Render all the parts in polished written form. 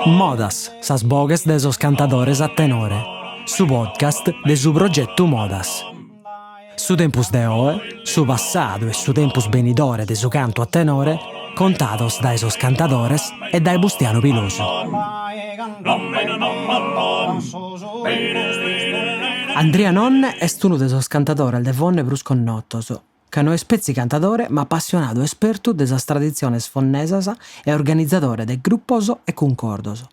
Modas, sas bogues de sos cantadores a tenore. Su podcast de su progetto Modas. Su tempus de oe, su passadu e su tempus benidore de su canto a tenore, contados dai sos cantadores e dai Bustiano Pilosu. Andria Nonne est unu de sos cantadores de vonne prus connottos, ca no è spezzi cantadore ma appassionado espertu de sas tradiziones fonnesas e organizzatore de gruppos e concordos.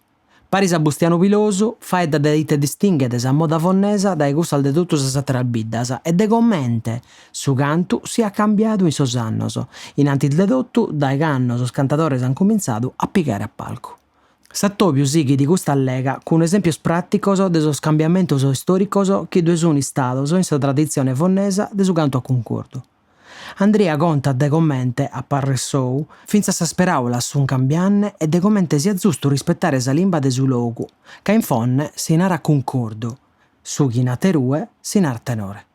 Paris a Bustiano Pilosu faedda de ite distinghe de sa moda fonnesa dai gustas de tutto sas atteras biddas e de commente su cantu sia cambiadu in sos annos, innantis de totu dai canno sos cantadores han cominzadu a pigare a palcu. S'attopiu sighi di custa allega cun esempios praticos de sos cambiamentos istoricos chi due sun istados in sa tradizione fonnesa de su cantu a concordu. Andria conta de commente a parre sou finza sas paraulas sun cambianne e de commente sia giustu rispettare sa limba de su logu, ca in fonne si nara concordu, su chi naterue si nar tenore.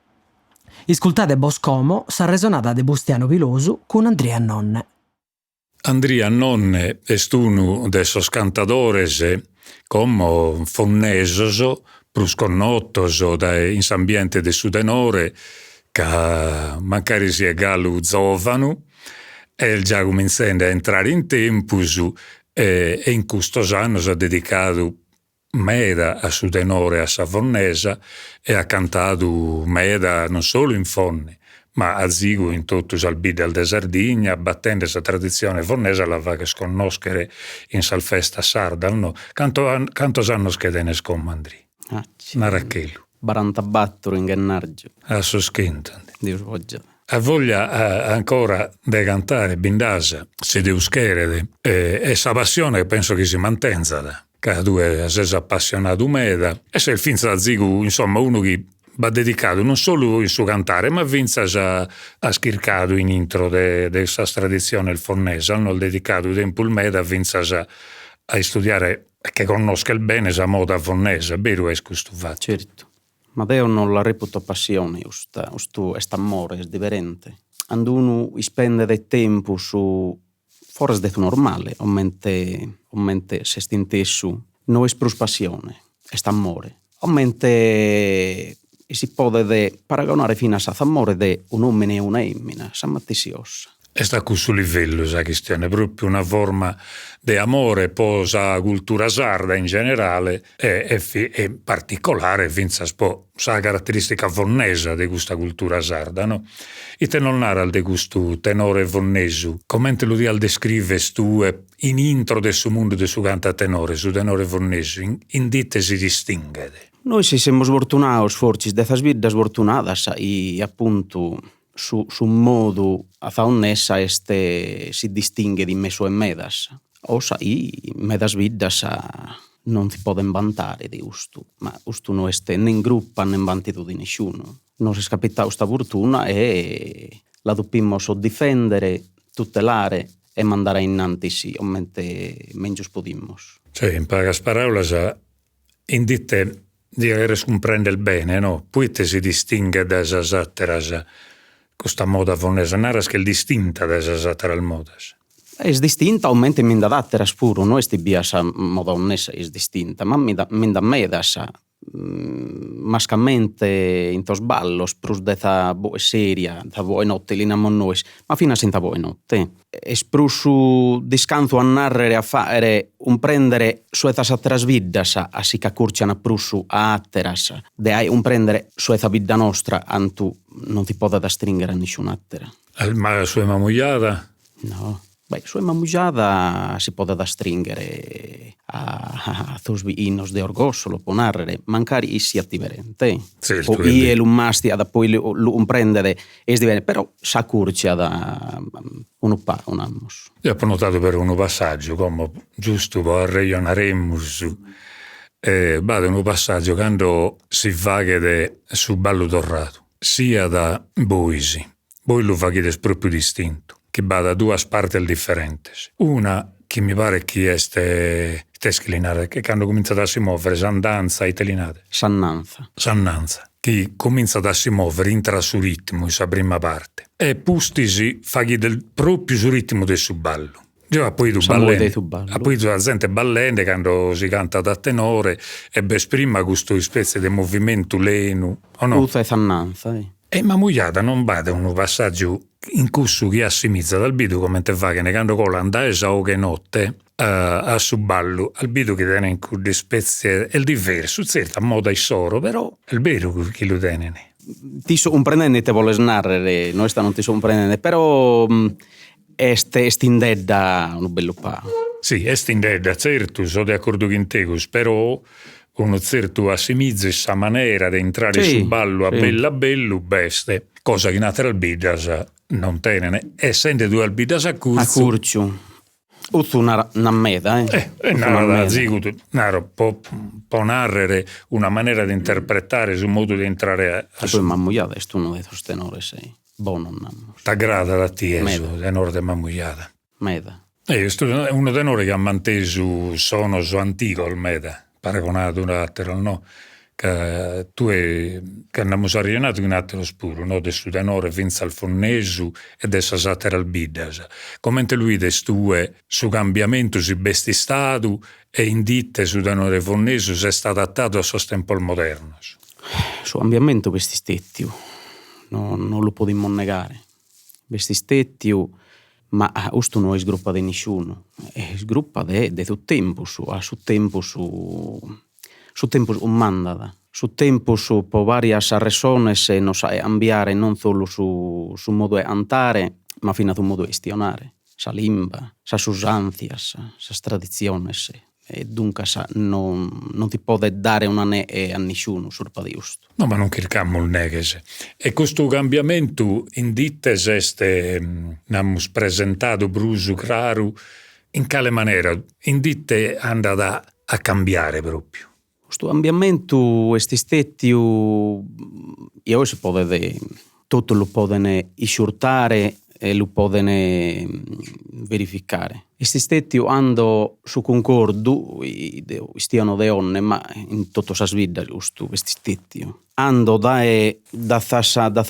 Iscultate Boscomo sa resonata de Bustiano Pilosu cun Andria Nonne. Andria Nonne est unu de sos cantadores como fonnesos prus connottos in s'ambiente de su tenore, ca mancari sia gallu zovanu, e già cominzende a entrare in tempus e in custos annos ha dedicadu meda a su tenore a sa fonnesa e ha cantadu meda non solo in fonne, ma a zigu in totus al bidel de Sardigna, battende sa tradizione fonnesa la va che sconnoscere in sal festa sarda, no? Cantos annos che tenes con Andri? Narachellu. 44 in Gennargio. A soschintan. Dios voglia. A voglia ancora de cantare bindasa, se deus cherede, e sa passione penso che si mantenza, ca due ses appassionato meda, e se il finza da zigu, insomma, uno che va dedicato non solo in suo cantare, ma vinza già ha schircato in intro de sa tradizione il fonnese, hanno dedicato tempo il meda, vinza già a studiare che conosca il bene sa moda fonnese, vero è questo fatto. Certo. Ma Deo non la reputo passione, ustu est amore, est differente. Ando uno spende del tempo su forse detto normale, omente se stintessu, no es prus passione, est amore. Omente si può paragonare fino a s'amore de un uomo e una femmina, sa mattisiossa. E sta a questo livello, sa questione, proprio una forma di amore posa cultura sarda in generale e particolare, finza sa caratteristica fonnesa di questa cultura sarda, no? E te non narra di questo tenore fonnesu, come te lo di al descrive tu in intro del suo mondo del suo canta tenore, su tenore fonnesu, in dite si distingue. Noi si siamo sfortunados, forcis, de esas vidas fortunadas, e appunto su modo a faunessa si distingue di meso e medas. Osa i medas vidas non si poden vantare di ustu, ma ustu no este né in gruppa né in vantitu di nessuno. Nos è capitata sta fortuna e la dobbiamo difendere, tutelare e mandare innanti sì, omente mengius podimmos. Cioè, in pagas paraulas, in dite di aver comprende il bene, no? Poi te si distingue da esas atteras questa moda fonnesa, naras che è distinta da esas atteras modas. Es distinta, aumente minda datteras puro, no esti biasa moda fonnesa es distinta, ma minda medas mascamente in tos ballos, prus de ta boe seria, ta boe notte linamo nois, ma fina sin ta boe notte. Es prusu discanzo a narrere, a fare, un prendere suetas atteras viddas, a si ca curciana prusu a atteras, de hai un prendere sueta vidda nostra, antu non ti poda da stringere a nessuna attera. Ma la sua mamugliata? No. Beh, sua mamugiada si può da stringere a tus vinos de orgossolo, può narrare, mancari sia differente. Certo, poi l'umasti da poi un prendere è diverso, però sa curcia da un ammus. Io ho notato per un passaggio, come giusto per regionaremus, vado un passaggio quando si fa che su ballo torrato, sia da boisi, voi lo fate proprio distinto. Che va da due parti differenti. Una che mi pare che è sclinare, che hanno cominciato a si muovere, sandanza, itelinate. Sannanza, che comincia a si muovere, entra su ritmo, in sa prima parte. E pustisi faghi del proprio su ritmo del suo ballo. Io poi tu la gente ballende quando si canta da tenore e esprima questo specie di movimento lento, o no? Usa e sannanza, E ma mugliata non vada un passaggio in cui chi assimizza dal bidu come te va che ne quando cola andare o che notte a su ballo al bidu che tiene in cui specie è il diverso, certo, a moda e soro, però è il vero che lo tiene. Ti comprendente te vuole snarrere, noi non ti comprendente, però este indedda un bello pa. Sì, est indedda, certo, sono d'accordo con te, però uno certo assimizza questa maniera di entrare sul ballo a bello beste, cosa che in altre albidas non tenene, e sente due albidas a curciu. Uzzu una meda, nara zigut, naro può narrare una maniera di interpretare sul modo di entrare a poi mammugliata è uno dei tuoi tenori, sei buono nammo. T'aggrada da tieso, tenore di mammugliata. Meda. È uno tenore che ha manteso sono antico il meda, paragonato un altro, no? Che tu che abbiamo arrivato in altro spuro, no? Del tenore finza al fonnesu e dessa satera al bidas. Come lui destue su cambiamento si besti stato e inditte su tenore fonnesu si è stato adattato a sostempo al moderno. Su cambiamento questi stettiu, non lo possiamo negare. Questi stettiu, ma questo non è sgruppa di nessuno, è sgruppa di tutto tempo, su tempo mandata, su tempo su po varias razones se nos ambiare non solo su modo di andare, ma fino a un modo di gestionare, sa limba, sa usanzias, sa tradiziones, e dunque non ti può dare una ne a nessuno surpa di giusto. No, ma non cercammo il negese. E questo cambiamento in dittes abbiamo presentato brusu claro in quale maniera in ditte andata a cambiare proprio. Questo cambiamento è stato, io si può vedere, tutto lo possono isurtare e lo possono verificare. È stato ando su concordo, stiano de onne, ma in tutto sa svida giusto, è stato. Ando da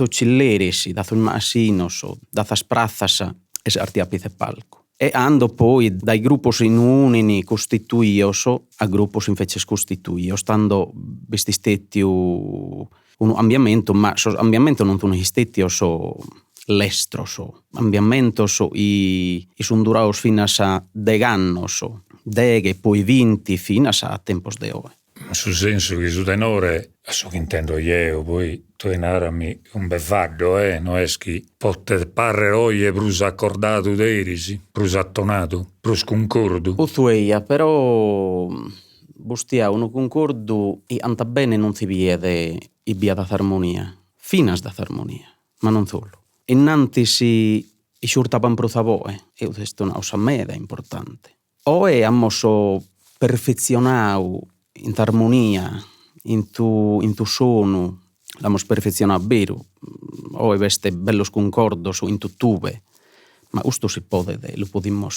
cillerisi, da massinos, da prazzas, e sarti a pize palco. E ando poi dai gruppi in unini costituios a gruppi invece costituios, stando questi stati un ambiamento, ma ambiamento non sono stati l'estros, ambiamentos i sono durados finas a 10 annos, 10 poi 20 finas a tempos de ore. Sul senso che su tenore, so che intendo io, poi tu narrami un bevvardo, non è che pote parre oie prus accordato d'erisi, prus attonato, prus concordo. Uzueia, però bustia uno concordo e anta bene non si vede i via da armonia, finas da armonia, ma non solo. Innanti si surtaban pruzavoe, e questo è una cosa meda importante. Oe ammoso perfezionau in armonia, in tu suono, l'abbiamo perfezionato vero, o veste bellos concordos in tutt'uve, ma questo si può vedere, lo possiamo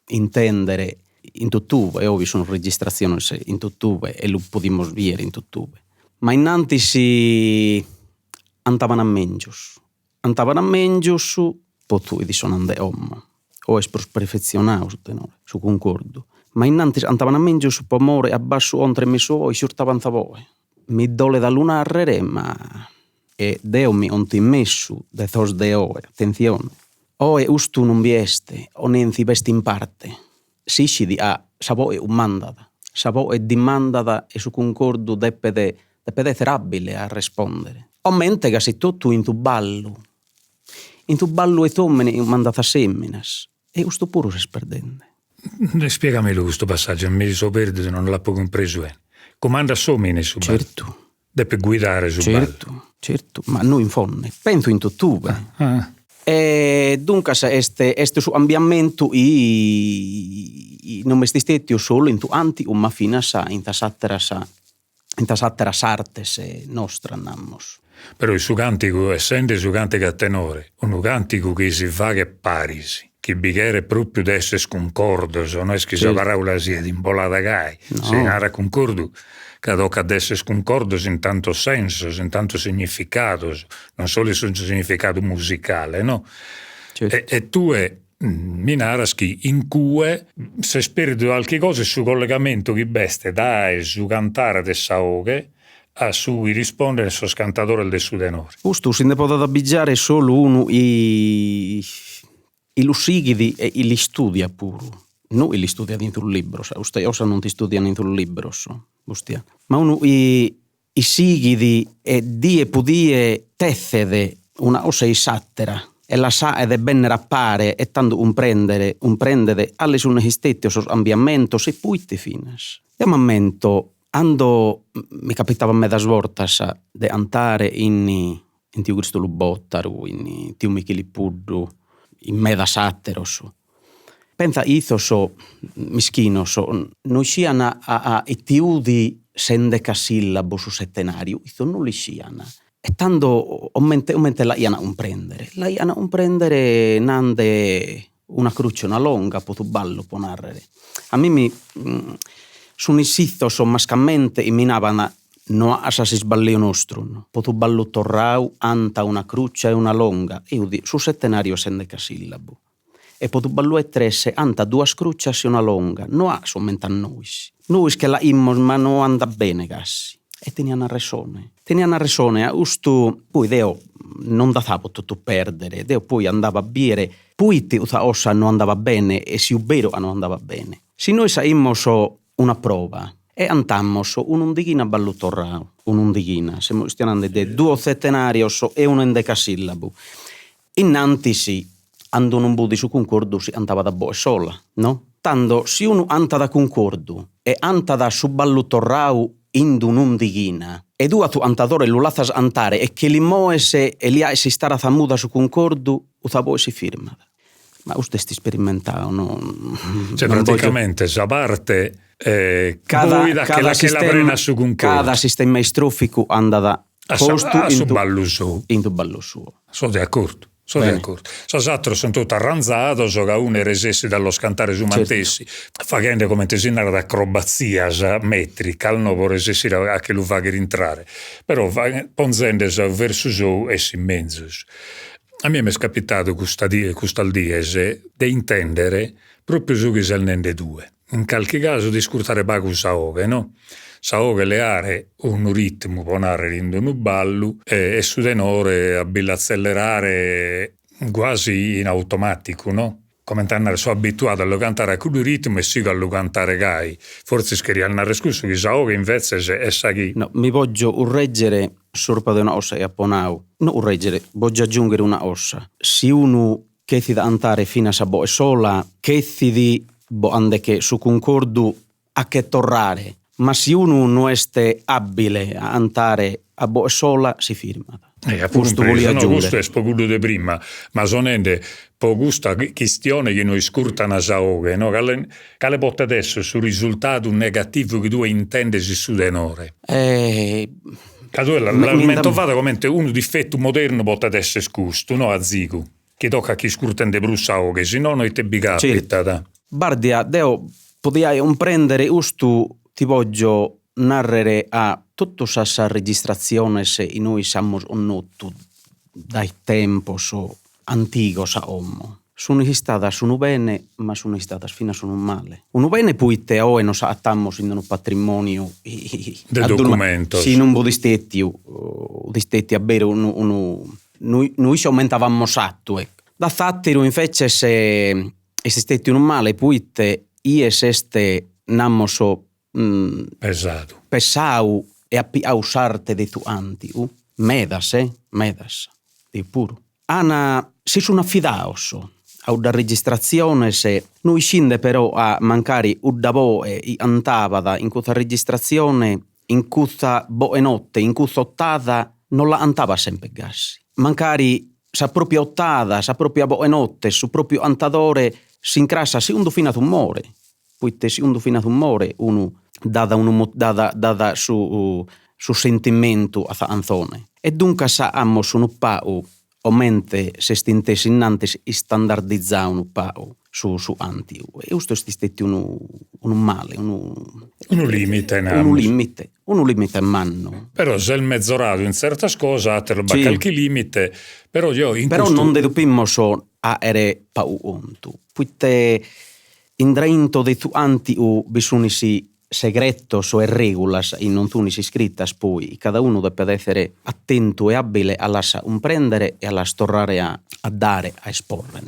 intendere in tutt'uve, e ovvio sono registrazioni in tutt'uve e lo possiamo vedere in tutt'uve. Ma innanti si andavano a mengius, potu di sono ande omma, o è perfezionato su concordo. Ma innanzi andavano a mengiare su pomore a basso oltre me suoi surtavan zavoe. Mi dole da lunarrere, ma Deo mi onti messo de thos de oe, attenzione. Oe ustu non vieste, o nenzi vesti in parte. Sisci di savoe un mandada. Savoe dimandada e su concordo deppede serabile a rispondere. O mente che si tutto in tu ballo. In tu ballo e tommene mandata semminas. E ustu puro si sperdende. Spiegamelo questo passaggio, mi so perdere, non l'ho compreso. Comanda somine su ballo. Certo. Deve guidare su ballo. Certo, ma noi in fonne, penso in tutt'uve. E dunque este su ambiamento non mesti stetti solo in tu anti o ma fina sa in tasattera artes nostra namos. Però il suo cantico, essendo su cantico a tenore, un cantico che si fa che parisi. Che bicchiere proprio d'esse sconcordo, non è che la parola sia di imbolata gai, se era concordo, che tocca d'esse sconcordo in tanto senso, in tanto significato, non solo in significato musicale, no? Certo. E tu mi naraschi in cui se spirito qualche cosa su collegamento che beste dai su cantare de saoghe a su rispondere sos cantatore del su denore. Giusto, si ne può abbigiare solo uno i lo sigidi e li studia pure. Non li studia dentro un libro, osa non ti studiano dentro un libro, bustia. Ma uno i sigidi e die pudie tessede una osa i sattera e la sa ed è ben rappare e tanto un prendere alle sue esistenti o ambiamento se poi ti fines. E momento ando mi capitava a me da svortas de andare in tiu Cristo Lubottaru, in tiu Micheli Puddu, in me da satteros. Pensa ithoso mischino noi siano a itiudi sendecasillabo su settenario, itho non li siano. E tanto omente la iana un prendere. La iana un prendere nande una croce, una longa, potu ballo può narrare. A me mi sono isithoso mascamente e minavano no asa si sballio nostro. No? Potu ballo torrau, anta una croce e una longa. Io di su settenario sendecasillabo. E potu ballo e tresse, anta due scruccias e una longa. No ha sommenta a noi. Noi che la immos ma non anda bene gassi. E teniano ragione. Teniano ragione, usto poi Deo non datavo tutto perdere, Deo poi andava a bere, poi ti ossa non andava bene e si ubero non andava bene. Se noi saimmo una prova e antammo un'undighina ballutorrao, un'undighina, stiamo andando di due settenarios e un endecasillabo. Innanti sì, ando non budi su concordo si andava da boe sola, no? Tanto se uno anta da concordo e anta da su ballutorrao in un'undighina e due tu antadore lo lazzas antare e che li moese e li si stara zamuda su concordo o tabo si firma. Ma usted sti sperimentao, no? Cioè praticamente sa parte cada che la prena su concordo. Cada sistema istrofico anda da posto in ballo suo. In tu ballo suo. Sono d'accordo. Sono d'accordo. Sasatro sono tutto arranzato, so che uno resessi dallo scantare su mantessi, facendo come te si narra d'acrobazia metrica, al nuovo resessi a che lo fa rientrare. Però ponzendo verso su e in mezzo. A me mi è capitato questa diese di intendere proprio su che sono nende due. In qualche caso di scurtare bago saoghe, no? Saoghe le aree un ritmo può narrare in un ballo e su denore a accelerare quasi in automatico, no? Come andare sono abituato a cantare a quel ritmo e sigo a cantare gai. Forse scheri al narre scuso che saoghe invece è saghi. No, mi voglio urreggere sorpa di una ossa e apponau. No urreggere, voglio aggiungere una ossa. Se uno che ti da andare fino a sabo e sola, che ti di ande che su concordo a che torrare. Ma se uno non è abile a andare a boe sola, si firma. Appunto, questo è spogudo di prima, ma sonende po' questa questione che noi scurtano a saoghe, no? Che le porta adesso sul risultato negativo che tu intendesi su denore. L'almento fatto come un difetto moderno porta adesso scusto, no? A zigo, che tocca a chi scurtende brusaoghe, se no noi te bicapita. Bardia, Deo, podia un prendere ustu. Ti voglio narrare a tutta questa registrazione se noi siamo o no dai tempi antichi a ommo. Sono stata sono bene, ma sono stata fino a sono male. Uno bene poi te o e non attammo in un patrimonio del documento. Sì, non di stetti a bere noi ci aumentavamo satto. Ecco. Da fattero invece se stetti un male poi te este nammo pesau e a usarte de tu anti medas di puro ana si sono affidaos a una registrazione se noi scinde però a mancare udda boe e antavada in questa registrazione in questa boe notte in questa ottava non la antava sempre gassi mancari sa propria ottava sa propria boe notte su proprio antadore si incrassa si un fino a tumore poi te si un fino a tumore uno dada su sentimento a anzone. E dunque sa ammo sono pau omente se stintesi innantes standardizzau un pau su antiu. E questo è stato un male, un limite, un limite manno. Però se il mezzorato in certe cose ha qualche limite, però io in però questo... non dedupimmo so a ere pau ontu. Puite indrainto de tu antiu bisunisi segretos o regolas in non tunisi scrittas poi cada uno deve essere attento e abile a lasciare prendere e a lasciare tornare a dare, a esporre.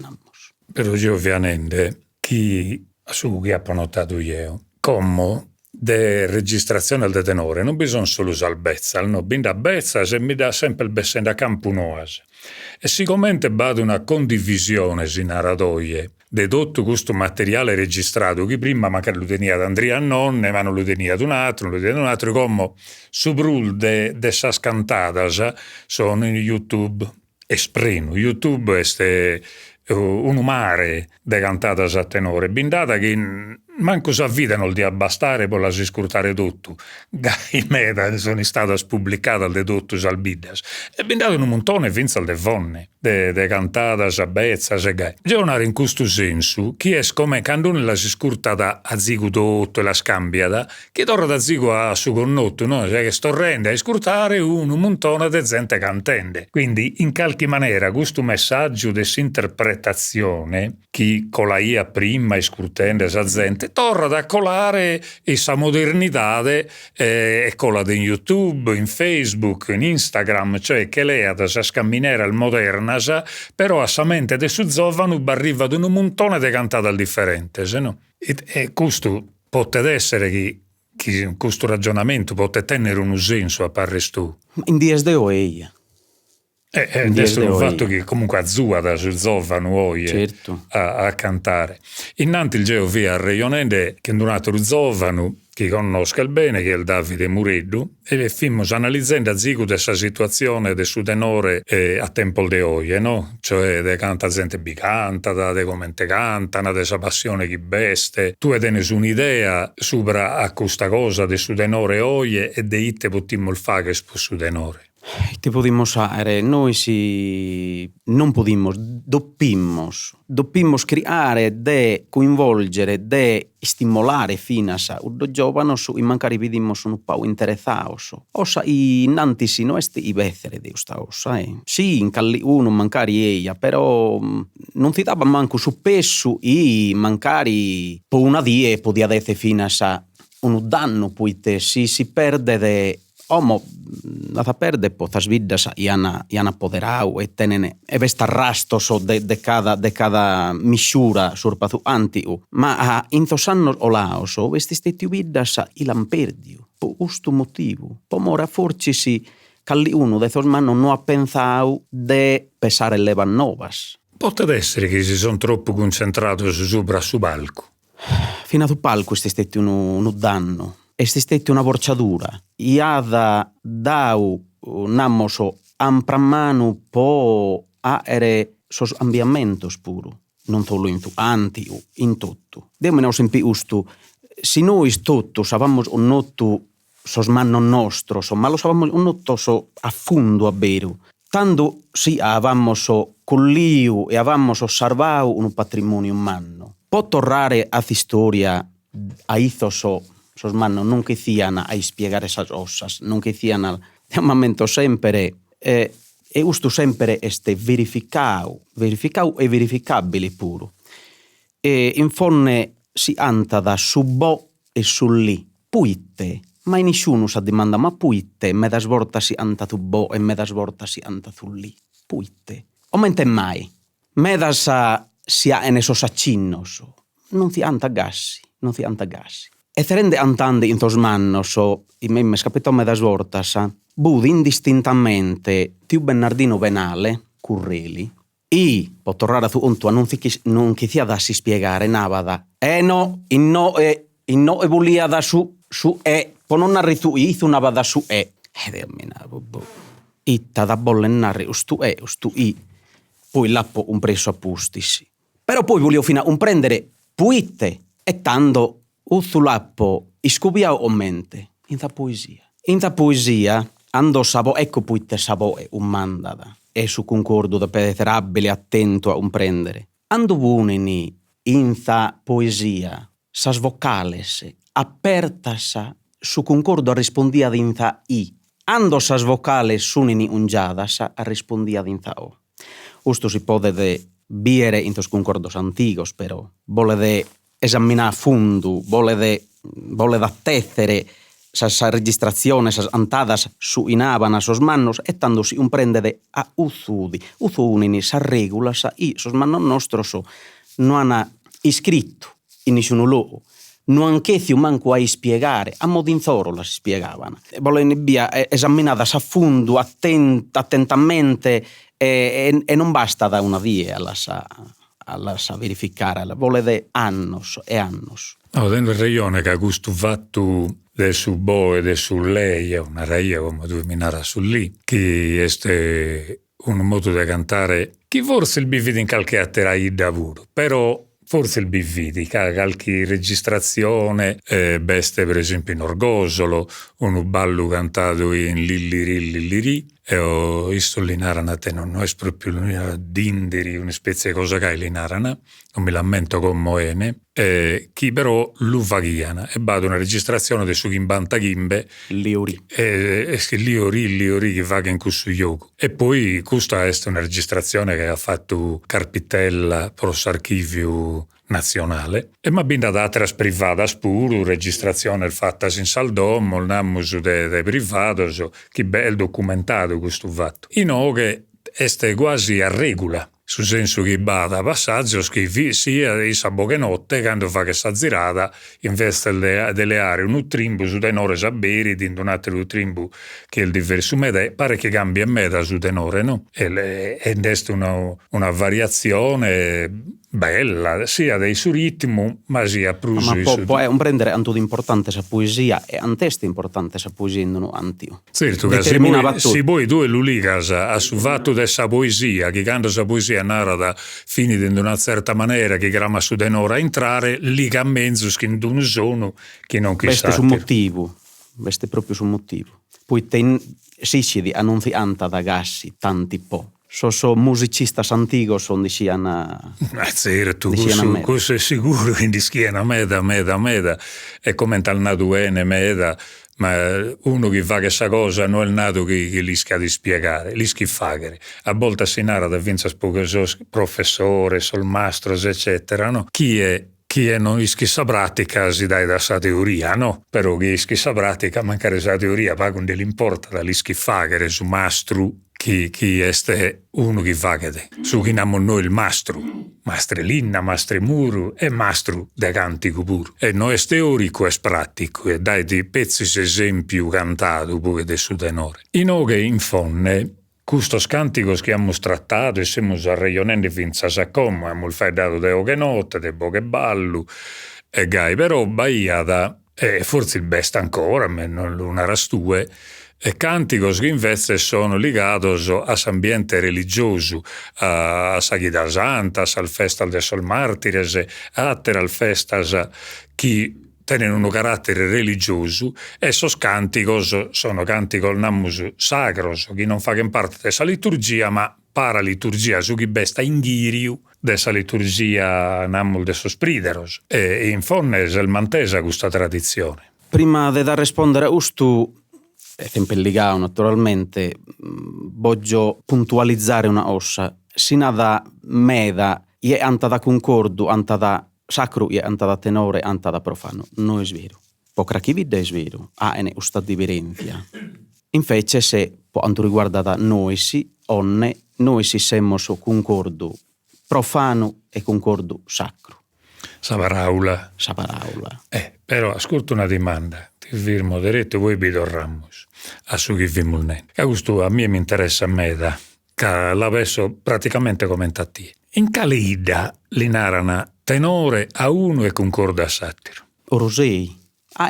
Però io ovviamente chi ha notato io come de registrazione al tenore non bisogna solo usare il bezzal, no, binda bezzal se mi dà sempre il bessendo a campo noas. E sicuramente vado una condivisione in aradoie de tutto questo materiale registrato che prima magari lo tenia ad Andrea Nonne, ma non lo tenia ad un altro, come su brul de sas cantadas sono in YouTube espreno. YouTube è un mare de cantadas a tenore, bindata che manco sa vita non di abbastare per lasci scrutare tutto. Gai meda sono state pubblicate al de tutto salbidas. E bindato in un montone vinza al de vonne, de cantadas a bezzas e gai. Giornare in questo senso, chi è come quando la si scurtata a zigo tutto e la scambiata, che torna da zigo a su connotto, no? Cioè che sto rende a scrutare un montone de gente cantende. Quindi in qualche maniera questo messaggio de interpretazione chi con la ia prima e scrutende sa gente torna ad accolare essa modernità e cola in YouTube, in Facebook, in Instagram, cioè che lei ha da scamminare al moderna, però a sa mente de su giovane arriva ad un montone di cantate differenti, se no? E questo può essere che questo ragionamento può tenere un senso a parres tu. In dies de oeia. Adesso il fatto che comunque azzuada sul zovano oie certo. a cantare. Innanti il geo via a Reionende che è un altro zovano che conosca bene, che è il Davide Mureddu, e fimmo analizzando a zigo questa situazione del suo tenore a tempo de oie, no? Cioè de canta gente bicanta, de come te cantano, de esa passione che beste. Tu hai un'idea sopra a questa cosa del suo tenore oie e de itte potimmo il fare che su suo tenore. Te podimos noi non podimos, doppimos creare de coinvolgere, de stimolare finas uddo giovanos in mancari vidimos un pau interessaos. Osa i nantisi no este i bessere de usta osa, Sì, in calli uno mancari eia, però non si dava manco su pesso i mancari po una die podia desse finas un danno puite si perde de Omo la perde potas vidas iana apoderau e tenene e vesta rastoso de cada misura surpazu antiu. Ma in thos annos olaos o vesti stetiu vidas ilan perdiu. Po ustu motivu. Pomora forcisi calli uno de thos manno no ha pensau de pesare levan novas. Potrebbe essere che si sono troppo concentrati sopra su palco. Fino a tu palco è stato un danno. È stata una borciatura. Iada dau namoso ampramanu po aere sos ambiamentos puru. Non solo in tu antiu, in tutto. Deo menau sempi ustu. Si noi tutto savamos un notto sos manno nostro, ma lo savamos un notto so a fondo a veru. Tanto si avamos colliu e avamos osservau un patrimonio umano. Può tornare a storia a izoso sos mannos non che siano a spiegare esas osas, non che siano di ammamento sempre e usto sempre este verificau e verificabili puro. E in fonne si anta da su bo e su lì, puitte, ma nessuno sa dimanda ma puitte, me da svolta si anta tu bo e me da svolta si anta tu lì, puitte. O mente mai, me da si ha en esos accinnos, non si anta gassi. E serende antande in tos mannos, in me scapitò me da svortas, budi indistintamente tiu Bernardino Venale, Curreli, po torrare tu ontua non che sia da si spiegare, navada, in no e volia da su po non narri tu, izu navada su Dio mio, itta da bolle narri, ustu poi lappo un preso a pustisi. Però poi volevo fino a un prendere puitte e tanto Uzzulappo iscubiau o mente in ta poesia. In ta poesia ando savo ecco puitte savoe un mandada. e su concordo da penetrabile attento a comprendere. Ando unini in tha poesia, sas vocales, apertas su concordo a rispondia ad in tha i. Ando sas vocales sunini ungiadas a rispondia ad in tha o. Usto si pode de viere in tos concordos antigos, però vole de esaminare a fundo, vole de attessere sas registrazioni, sas antadas su inaban a sos mannos e tanto si comprende a uzudi, uzunini, sas regulas i sos mannos nostros non hanno iscritto in nessuno luogo. Non anch'ezio manco a spiegare, a modo in zoro la si spiegavano. Volen via esaminadas a fundo, attentamente e non basta da una via alla sa verificare, vuole de annos e annos. No, nel regione che questo fatto del su bo e del su lei è una reia come due minara su lì, che è un modo di cantare che forse il bividi in qualche atterai davvero, però forse il bividi, qualche registrazione, beste per esempio in Orgosolo, un ballo cantato in Lilliri, e ho visto l'inarana te non è proprio dindiri, una specie di cosa che è l'inarana, non mi lamento con Moene, chi però lo faghiana e vado una registrazione di su Gimbanta Gimbe Liori Liori che va in questo gioco e poi questa è una registrazione che ha fatto Carpitella per l'archivio nazionale e ma binda da altre private pure registrazione fatta in Saldommo il namus de privatos che bel documentato questo fatto in che è quasi a regola sul senso che bada passaggio che sia di sabato notte quando fa che sa zirata investe delle aree un trimbo su tenore saberi di un altro trimbo che è il diverso meta pare che cambia meta su tenore no ed è una variazione bella sia dei suo ritmo ma sia pruso ma può è un prendere anto di importante sa poesia e anteste importante sa poesia in uno antio certo che se voi due luligas a su fatto dessa poesia che quando sa poesia narrata finita in una certa maniera che grama su denora entrare lì che mezzo che non sono che non chissà veste su motivo veste proprio su motivo poi te sicidi annunzianta da gassi tanti po' so musicista antico sono diciana certo questo è sicuro quindi schiena meda e come tal nato meda ma uno che fa questa cosa non è nato che rischia di spiegare, rischia di fare. A volte si narra da vince professore, solmastros, eccetera, no? Chi è non ischissa pratica si dà da sa teoria, no? Però chi ischissa pratica mancare sa teoria, pa con dell'importa da rischia di fare su mastru chi è uno che fa che te. Su chi namo noi il mastru, mastrelinna, mastremuru e mastru de cantico pur. E no è teorico, è pratico e dai di pezzi esempio cantato pure de su tenore. Che in fonne custos canticos che abbiamo trattato e siamo arreionendo finza sa come abbiamo dato de oche notte, de poche ballu e gai, però Baia forse il best ancora, non una rastue e canticos che invece sono legados a ambiente religioso, a Sagrada Santa, al Festival de Sol Mártires, al festas che tenen un carattere religioso e sos canticos sono canticos namus sacros che non fa che parte dessa liturgia ma paraliturgia su chi besta in ghiriu dessa liturgia namul de sos prideros e in fonne il mantesa questa tradizione. Prima di da rispondere a questo sempre legato naturalmente voglio puntualizzare una ossa sina da meda e anta da concordo anta da sacro e anta da tenore anta da profano non è vero pocra chi vide è vero ne usta differenza invece se quanto riguarda da noi siamo su concordo profano e concordo sacro sa paraula però ascolta una domanda ti firmo diretto voi Bido Ramos a su chi vi mulnen che questo a me mi interessa meda che l'avesso praticamente commentato in calida li narana tenore a uno e concorda a satiro orosei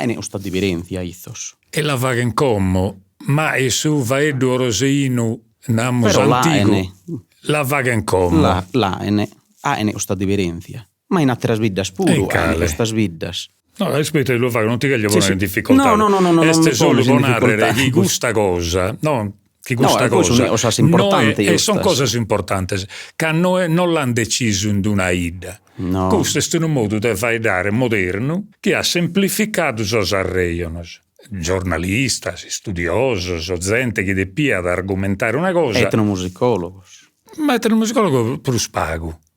ne usta differenza ithos e la vaga in commo ma e su vaedo oroseino namus antico la vaga in commo ne usta differenza ma in altre sviddas pure usta sviddas. No, aspetta, lo fa, non ti voglio in difficoltà. No. Este solo bonare di questa cosa. No, che questa cosa sono importanti. E sono cose importanti che noi non l'hanno deciso in una ida. No. Questo è un modo di fare moderno che ha semplificato i arreios. Giornalisti, studiosi, gente che depia ad argomentare una cosa. Etnomusicologo. Ma etnomusicologo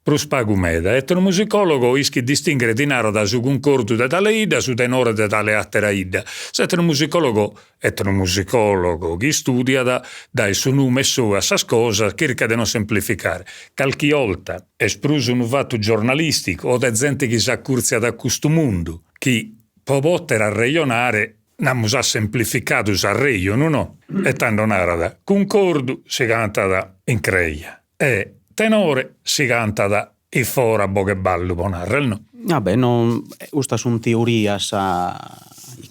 prospagu meda. Etnomusicologo ischi distinguere di narada su concordo da tale ida, su tenore da tale attera ida. Etnomusicologo che studia dai su nome su a sas cose, cerca di non semplificare. Calchi volta espruso un fatto giornalistico o da gente che si accurzia da questo mondo, che può poter arreionare. Namus ha semplificato l'arreio, no? E tanto narada. Concordo si canta da in creia. E tenore si canta da e fora boche ballo ponarrel, no? Vabbè, non questa sono teoria sa.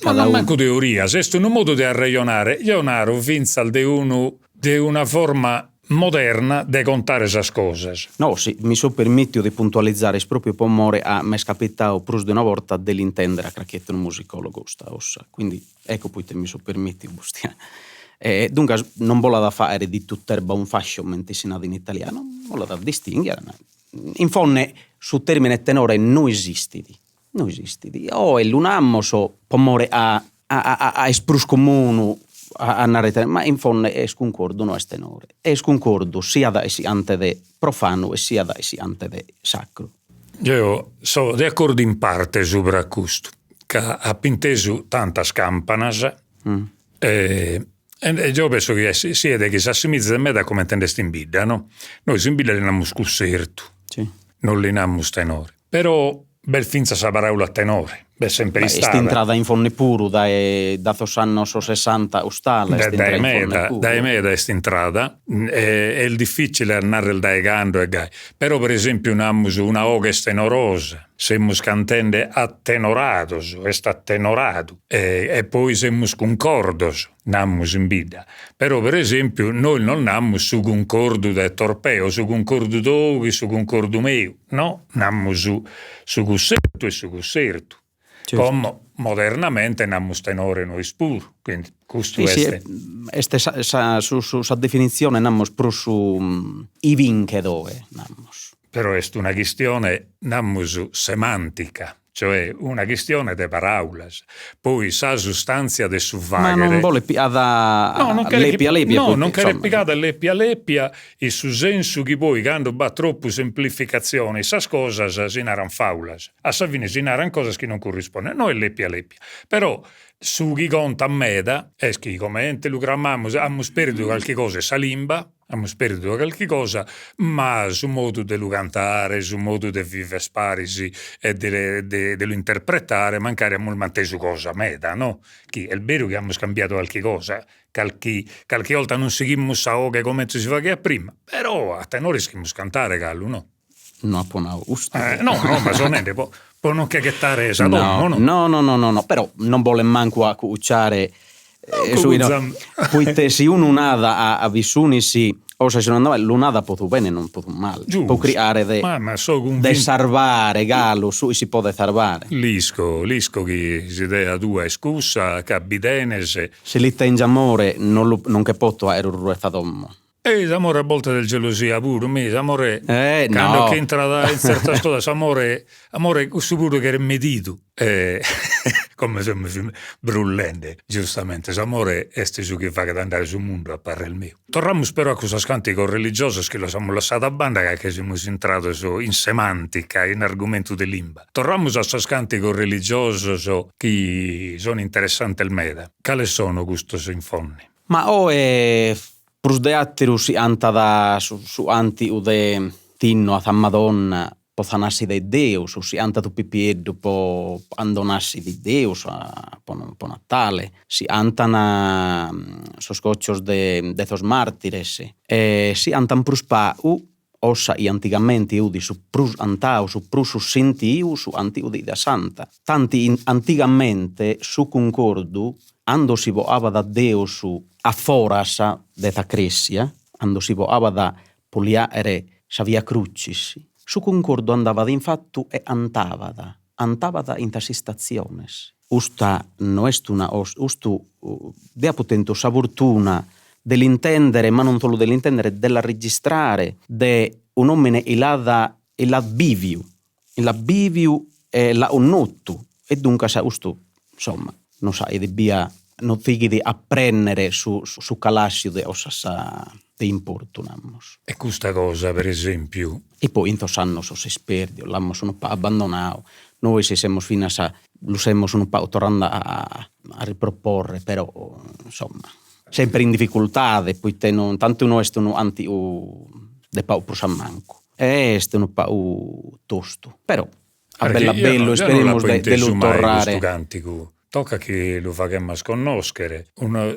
Ma non manco teoria, se è un modo di arreionare, io naro vinza di una forma moderna di contare esas cose. No, sì, mi so permetto di puntualizzare proprio per amore a me scapettao più di una volta dell'intendere a cracchietto un musicologo sta ossa. Quindi ecco poi te mi so permetti bustia. Dunque non vola da fare di tutt'erba un fascio mentre si nada in italiano, vola da distinguere. In fondo su termine tenore non esistiti. O è l'unammo so per amore a esprus comune a narrare, ma in fondo è sconcordo non è tenore. È sconcordo sia da esi ante de profano e sia da esi ante de sacro. Io sono d'accordo in parte sopra questo, che ha pinteso tantas campanas e io penso che siete che si assimizza a me da come intendeste in bidda, no? Noi in bidda l'iniamo scusserto, Sì. non l'iniamo tenore. Però bel finza sa parola tenore. Beh, sempre stata. È entrata in fonne puro da tos anni 60 ustala. Da emeda è entrata. È difficile andare dai gando e gai. Però per esempio una oga tenorosa. Semmus cantende attenorados, est attenorato. E poi semmus concordos, nammus in bida. Però per esempio noi non nammus su concordo del torpeo, su concordo d'oghi, su concordo meu. No, nammus su cusserto e su cusserto. Certo. Come modernamente nammus tenore noi spur, quindi questo su definizione nammus pro su i vinche dove nammus. Però è una questione nammus semantica, cioè una questione de paraulas. Poi sa sostanza de suvvagere. Ma non vuole lepia. No, non che piccata lepia e su senso che poi quando va troppo semplificazione, sas cose si naran faulas. A Savini si naran cose che non corrispondono. No, è lepia. Però su chi conta a meda, è che come ente lucramamos, abbiamo perduto qualche cosa salimba, ma su modo di lo cantare, su modo di vivere sparisi e di lo interpretare, magari abbiamo manteso cosa meda, no? Che è vero che abbiamo scambiato qualche cosa, qualche volta non seguimmo saoche come si faceva prima, però a tenore schimmo cantare, Gallo, no? No, ma sonente può non cacchettare esa donna, no, però non vuole manco a cucciare poi se uno nada a vissunisi o se non andava l'unada potu bene non potu male può creare de salvare Gallo su si può salvare lisco che si dea tua scusa cabidenese se li tenge amore non che potto ero ruetadommo. Amore a volte del gelosia pure, amore quando che entra in certa storia, amore questo pure che è medito, come se mi brullende, giustamente, amore è su che fa che andare sul mondo a parlare il mio. Torniamo però a questa cantico religiosa che lo siamo lasciato a banda che siamo entrati in semantica, in argomento di limba. Torniamo a questo cantico religioso che sono interessanti il meda. Quali sono questi sinfoni? Ma prus de atterus anta da su anti ude tinno a San Madonna po zanassi dei Deus, si anta tu pipieddu po andonassi di Deus po Natale, si antana sos coccios de sos martires, si antan prus pa ossa i antigamente udi su prus antau, su prus sentiu, su anti udi da santa. Tanti antigamente su concordu ando si voava da Deus a forasa de ta cressia, ando si voava da poliare sa via crucis. Su concordo andava infatti e antavada in tas staziones. Usta no est una ustu dea potento sa fortuna dell'intendere, ma non solo dell'intendere, della registrare de un uomine il biviu e la onnottu e dunque sa ustu, insomma, non sa, e debbia non fighi di apprendere su calassio de ossassa de importunamos. E questa cosa, per esempio, E poi in tos annos os esperti, l'ammo un po' abbandonato. Noi se siamo fino a lo siamo un po' tornando a riproporre, però insomma, sempre in difficoltà, poi tanto uno è uno anti de pau manco. E è un po' tosto, però a bella bello, speriamo di lo tornare. Cantico. Tocca che lo facciamo sconoscere.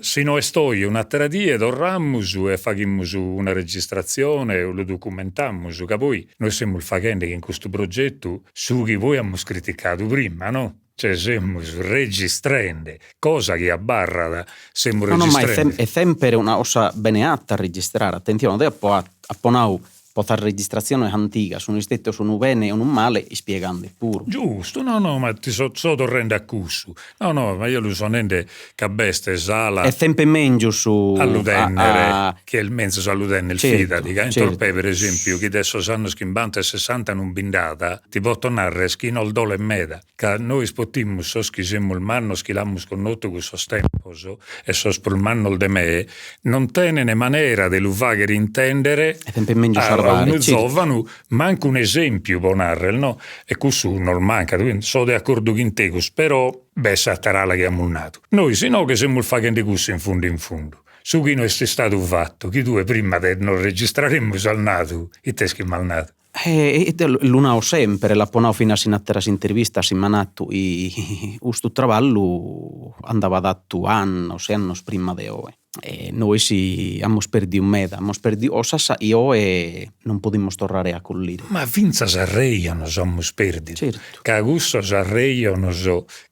Se noi stoi un'altra die, torrammus e facciamo una registrazione o lo documentiamo, che poi noi siamo facendo che in questo progetto su che voi abbiamo criticato prima, no? Cioè siamo registrando, cosa che a barra siamo registrando. No, ma è sempre una cosa beneatta a registrare. Attenzione, dopo a ponau la registrazione antica, sono istetto su un bene o un male, spiegando pure. Giusto, no, ma ti so torrendo a cussu. No, ma io lo so nende che beste sala. È sempre meglio su all'udennere, che il mezzo su all'udennere, certo, fidati. Che certo. per esempio, che adesso sanno schimbante 60 non bindata, ti può tornare schino al dole e meda. Che noi spottimmo so schisemmo il manno, schilammo sconnotto con sostemposo e so spulmanno il de me, non tenene maniera di l'uvagher intendere. È sempre meglio salvare. Un zovano, manca un esempio bonarrel, no? E questo non manca, sono d'accordo con te, però sarà la che abbiamo nato. Noi se no che siamo facendo questo in fondo. Su chi non è stato fatto, chi tu prima non registreremmo al nato, e te che mal nato. L'una ho sempre, la ponao fino a sinatteras intervista si manattu ustu traballo andava dattu annos prima de oe. E noi abbiamo perdi un meda, abbiamo perdi osassa io e non podimmo tornare a collire. Ma vinza s'arreiano siamo perdi. Certo. Che a gusto s'arreiano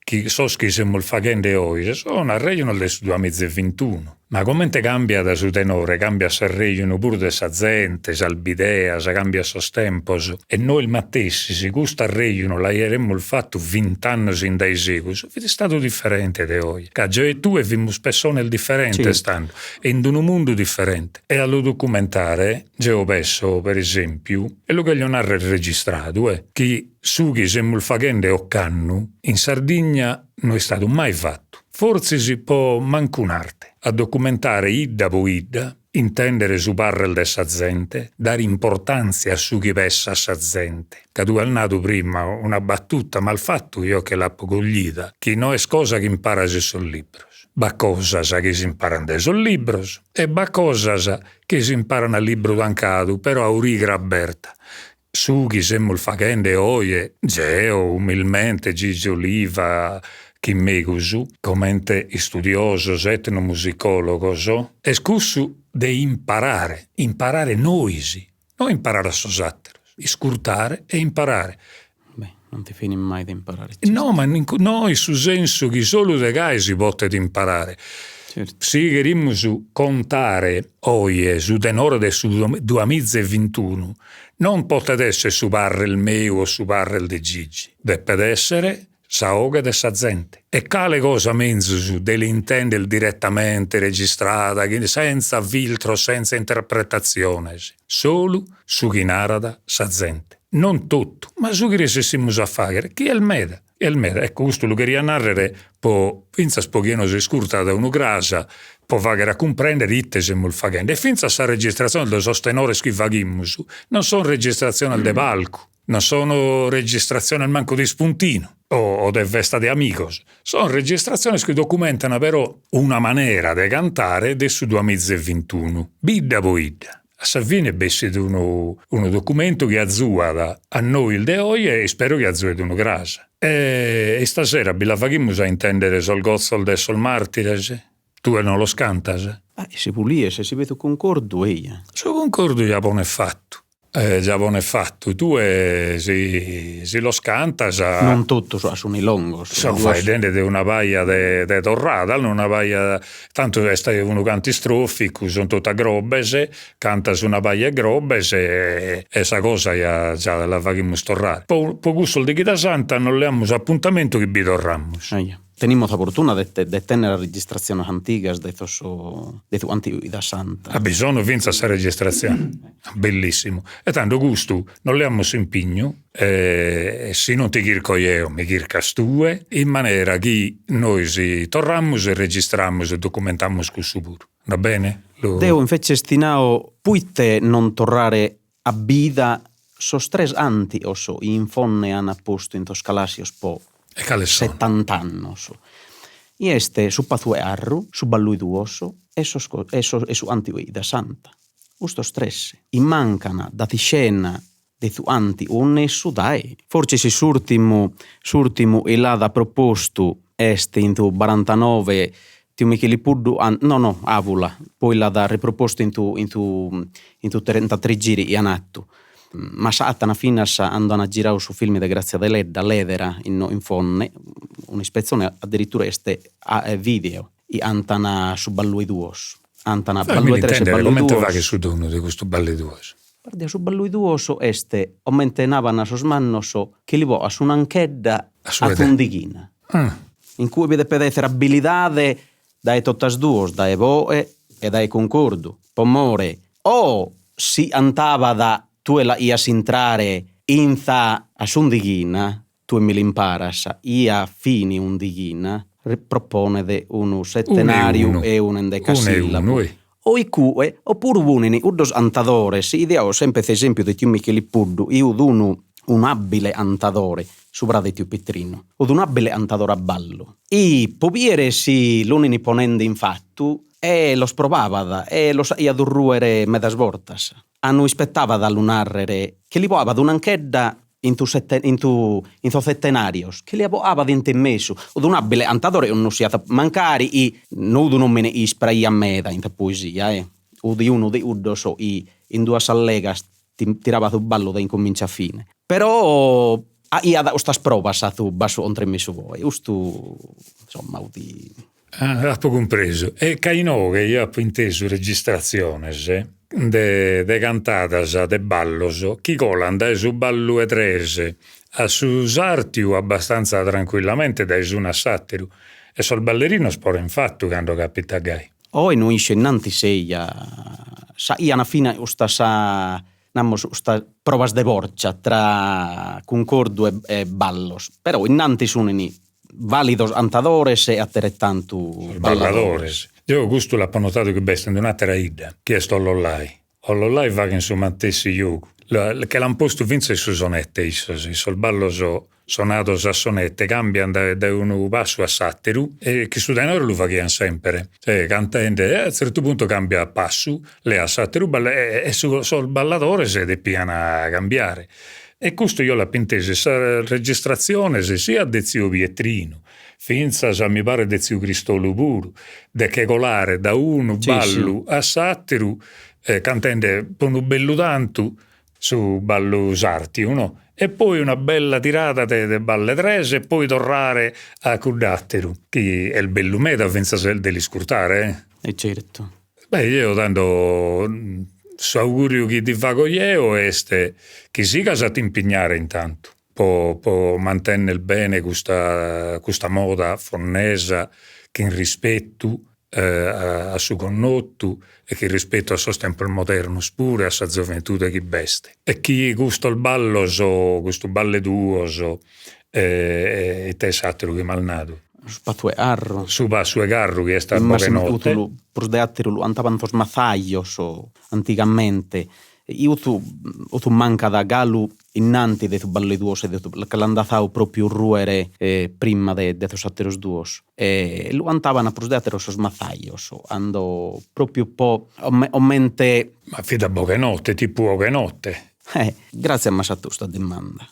che siamo facendo oggi, sono arreiano del 2021. Ma come cambia da su tenore, cambia s'arreiano pure de sa gente, s'albidea, sa cambia sos tempos. E noi il mattessi, se questo arreiano l'aieremmo fatto 20 anni in dai secoli, è stato differente da oggi. Che già e tu e vimmo persone differenti certo. stanno, in un mondo differente. E allo documentare, Geo Besso, per esempio, è lo che gli hanno registrato, che su che siamo facendo o cannu, in Sardegna non è stato mai fatto. Forse si può mancunarte a documentare idda po idda, intendere su parrel de sa gente, dare importanza a su chi pessa sa gente. Che tu hai nato prima una battuta, ma il fatto io che l'ho coglita, che non è cosa che impara se sono libros. Ma cosa che si imparano dai sono libros, e ma cosa che si imparano al libro d'ancato, però a urigra aperta. Su chi siamo facendo oie, Geo, umilmente, Gigi Oliva, chi me così, commente studiosos, etnomusicologos, è scussu di imparare noi, non imparare a sosatteros, scurtare e imparare. Beh, non ti fini mai di imparare. No, ma noi su senso che solo de gai si pote di imparare. Certo. Si cherimmo su contare oie su denore de su 2021, non potete essere su parrel meu o su parrel de Gigi, deve essere sa oga de sa gente. E cale cosa menzo su dell'intendere direttamente registrata, senza filtro, senza interpretazione, solo su chi narada sa gente. Non tutto, ma su chi resessiamo a fare, chi è il meda? Ecco, questo lo che narrare può, finza spogliano si scurta da uno grasa, può fare a comprendere itte siamo il facendo. E finza sa registrazione del sostenore che facciamo, non sono registrazioni al de palco, non sono registrazioni al manco di spuntino o de vesta de amigos. Sono registrazioni che documentano però una maniera di cantare del 2021. Bidda boidda. A Savini è besito uno documento che azzuada a noi il de oggi e spero che azzuada uno grasa. E stasera la facciamo a intendere sol gozzol de sol martires? Tu non lo scantas? Se pulie, se si vede concordo, eia. Su concordo già buon è fatto. Già buon è fatto. Tu si lo scantas a... Non tutto su nei longos. Sono fai dentro di una baia de torrada, una baia... Tanto è uno canti strofi, sono tutte grobese, canta su una baia grobese e esa cosa già la facciamo storrare. Poi gusto di Chita Santa non le abbiamo appuntamento che vi torramos. Tenimos la fortuna de tenere registrazioni antiche di tu antiquità santa. Ha bisogno vinza questa registrazione. Bellissimo. E tanto gusto, non le abbiamo impegno, se non ti chirco io, mi chircas tue, in maniera che noi si torniamo e registriamo e documentiamo questo pure. Va bene? Deo invece stinao puite non tornare a vida so stres anti oso in fonne hanno posto in toscalasios po e cale 70 anni so. I este su pazue arru, su ballui duoso e su antiquità santa. Usto stress. I mancana da scena de tu anti onnesso dai. Forse si surtimu e là da proposto este in tu 49 ti Micheli Puddu no avula poi la da riproposto in tu 33 giri e anatto ma sattana finas andano a girare su film di Grazia Deledda l'edera in fonne un'ispezione addirittura este a video e antana su ballui duos antana ballui tre ballui come duos va che su dono di questo ballui duos guarda su ballui duoso este aumente navana sos mannoso che li vo a su un'anchedda a tundighina in cui vede pedestre abilidade dai tottas duos, dai voe e dai concordo. Pomore, o si antava da tu e la ias intrare inza a sundighina, tu mi l'imparas, ia fini undighina, propone de unu settenario e un endecasillabo. O i cue, oppure unini, uddos antadores, ideao sempre esempio di tiu Micheli Puddu, io d'unu un abile antadore, sopra di tiu Pitrino, o d'un abile antadore a ballo. I poviere si l'unini ponende in fatto e lo sprovava e lo saia durruere medas vortas. Hanno ispettava da lunarrere che li voava d'un'anchedda in tu settenarios, che li avoava dente in messo, o d'un abile antadore non si mancari i nudo non me ne isprai a meda in ta poesia, o di uno di uddo so in due sallegas tirava tu ballo da incomincia a fine. Però ia da estas provas a tu basso ontre messo voi. Ustu insomma uti ho compreso. E caino che io ho inteso registraciones de cantadas de ballos chi colan da su ballo e trese a su sartiu abbastanza tranquillamente da su una sattiru e sul ballerino sporo infatti quando capita gai. Oi non inscennanti seia sa ia na fina usta sa namos sta provas de borcia tra concordo e ballos, però innanti sunini validos antadores e atterettantu balladores. Io gusto l'ho notato che bestia di un'altra idea, che è sto Lollai. O Lollai va che insomma tessi io, che l'han posto vince su sonette, sul ballo sonato a sonette, cambiano da un basso a sattiru e che su denaro lo facciano sempre. Cioè, cantante, a un certo punto cambia passo, le a sattiru e sul ballatore si depiano a cambiare. E questo io l'ho intesa, questa registrazione sia de zio Pietrino, finza mi pare de zio Cristolo pure, de che colare da uno ballo a sattiru, cantante con un bello tanto su ballo sartiu, no? E poi una bella tirata de balle trese e poi tornare a Cuddatteru, che è il bello meta senza degli scurtare, E certo. Beh, io tanto s'augurio che ti fa coglieo este che si casa ti impegnare intanto, può mantenere bene questa moda fonnesa che in rispetto a suo connotto e che rispetto a suo tempo moderno pure a sua gioventù che beste e chi gusta il ballo questo balle duoso e te satiro che malnato Su patue arro. su basso e garro che è stato poche notte Pros de attiru antavan tos mazaios antigamente. Io tu manca da galu innanti de tu balle duos de tu che l'andazau proprio ruere prima de tos atteros duos. E lu antavan a pros de atteros sos mazaios ando proprio po o mente ma fida poche notte tipo poche notte grazie a Masatu sta domanda.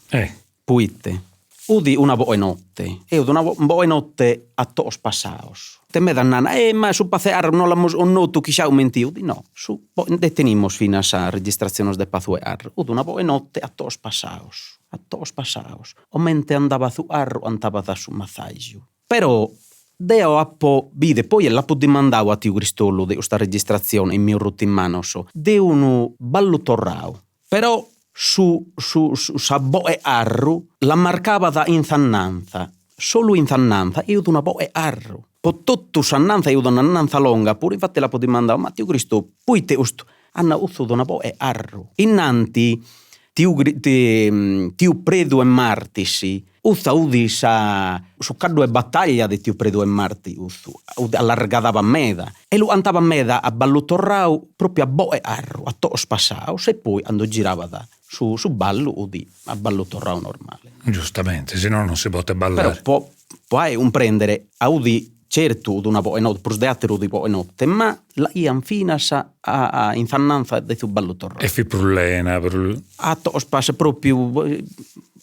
Puite udi una boa notte e una boa notte a tos passaos. Te me dan nana, ma su pasear non l'amos un noto chi xa mentiu. No, su detenimos finas a registraciones de pazuear. Udi una boa notte a tos passaos. A tos passaos. O mente andava zu arro, andava da su mazaio. Però deo appo vide poi l'appo dimandau a tiu Cristollo de questa registrazione in mio rutto in mano de unu ballo torrao. Però su sa boe arru la marcava da inzannanza solo in s'annanza io una po' e arro. Po tutto s'annanza io un'annanza longa, pure infatti la potevi mandare, ma Dio Cristo, poi te usto, hanno usato una po' e arro. Innanti, tiu predu e martisi, usta udi su caddo e battaglia di tiu predu e marti, allargata a meda. E lui andava a meda a ballutorrau proprio a bo e arro, a to spassau, e poi quando girava da su ballo udi a ballutorrau normale. Giustamente, se no non si può ballare. Però puoi un prendere a udi certo una po' e notte, plus de altro di po' e notte, ma la ian fina a infannanza di tu ballutorrau. E fi prullena. A to spassa proprio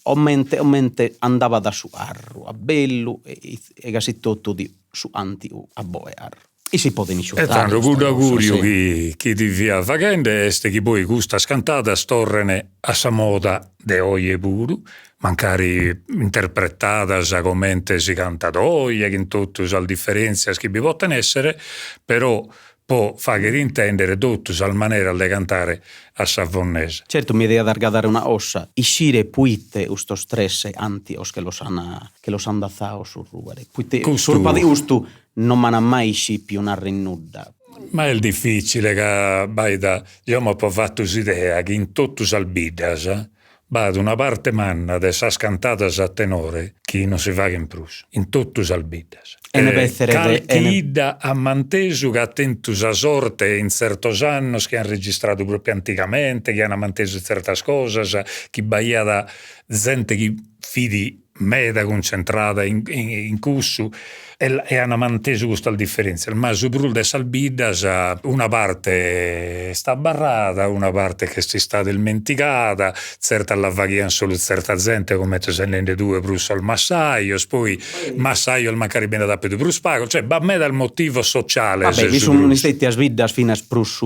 omente andava da su arro a bello e casi tutto di su anti a bo e arro. E si può E tanto good augurio chi ti via facende este chi poi gusta scantata storrene a sa moda de oie puru, mancari interpretadas a commente si canta d'oie, che in tutto al differenza che vi possono essere, però può fare intendere tutto al maniera di cantare a savonnese. Certo, mi deve dargare una ossa, iscire puite usto stress anti os che lo san da zao sul rubare. Puite sorpa di usto non me ne ha mai scippi una rinnuda. Ma è difficile che baida, io mi ho fatto l'idea che in tutto al bidas vado una parte manna de sa scantata a tenore chi non si va in prus, in tutto al bidas. Calchida a mantesu che attento a sorte in certos annos che hanno registrato proprio anticamente, che hanno manteso certe cose, che baiada gente che fidi meda concentrata in cussu e hanno manteso questa differenza. Ma su brul de salbidas una parte sta barrata, una parte che si sta dimenticata, certa la vaghian solo certa gente come se ne due brus al massaio, poi massaio al mancare bene da più brus pago, cioè va me dal motivo sociale. Vabbè, vi sono stati a svidas fino a prus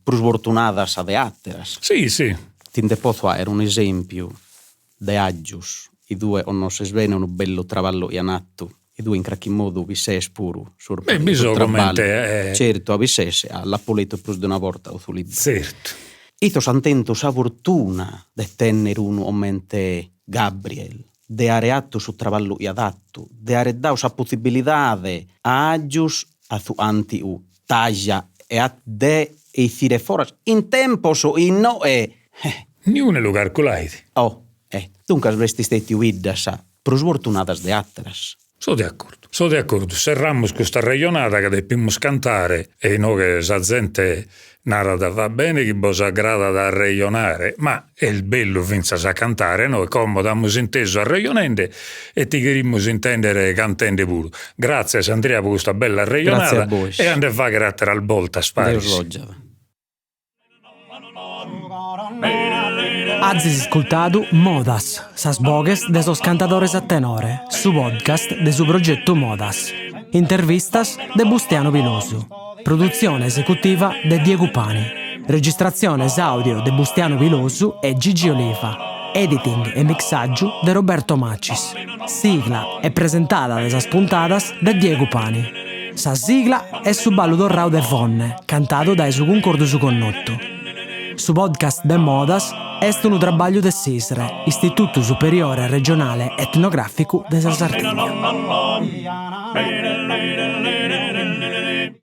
fortunadas a de atteras. Sì. Tinte posso era un esempio de aggius. I due non si svengono bello travallo e anatto. I due in qualche modo vi sei spuro Beh, bisogna commente certo a vi sei alla poleto più di una volta o certo ito santento sa fortuna de tenere uno omente Gabriel de areatto su travallo e adatto de areddao sa possibilidade a agius a su anti u taglia e a de e fire foras in tempo so in no ni un lugar colaidi dunque avresti stati uiddas prosfortunadas de atteras. Sono di accordo. Serramos questa regionata che dobbiamo cantare e noi che sa gente narrata va bene che vos aggrada da regionare, ma è il bello finza sa cantare, noi comodamo inteso a regionende e ti chiediamo intendere cantende pure. Grazie Andrea per questa bella regionata e andiamo a fare carattere al volta sparis. Azis ascoltado Modas, sas bogues de sos cantadores a tenore, su podcast de su progetto Modas. Intervistas de Bustiano Pilosu. Produzione esecutiva de Diego Pani. Registrazione audio de Bustiano Pilosu e Gigi Oliva. Editing e mixaggio de Roberto Macis. Sigla e presentata de sas puntadas de Diego Pani. Sa sigla è su ballo d'orrau de Vonne, cantato da su concordo su connotto. Su podcast de Modas est un trabalho de SISRE, Istituto Superiore Regionale Etnografico de Sardegna.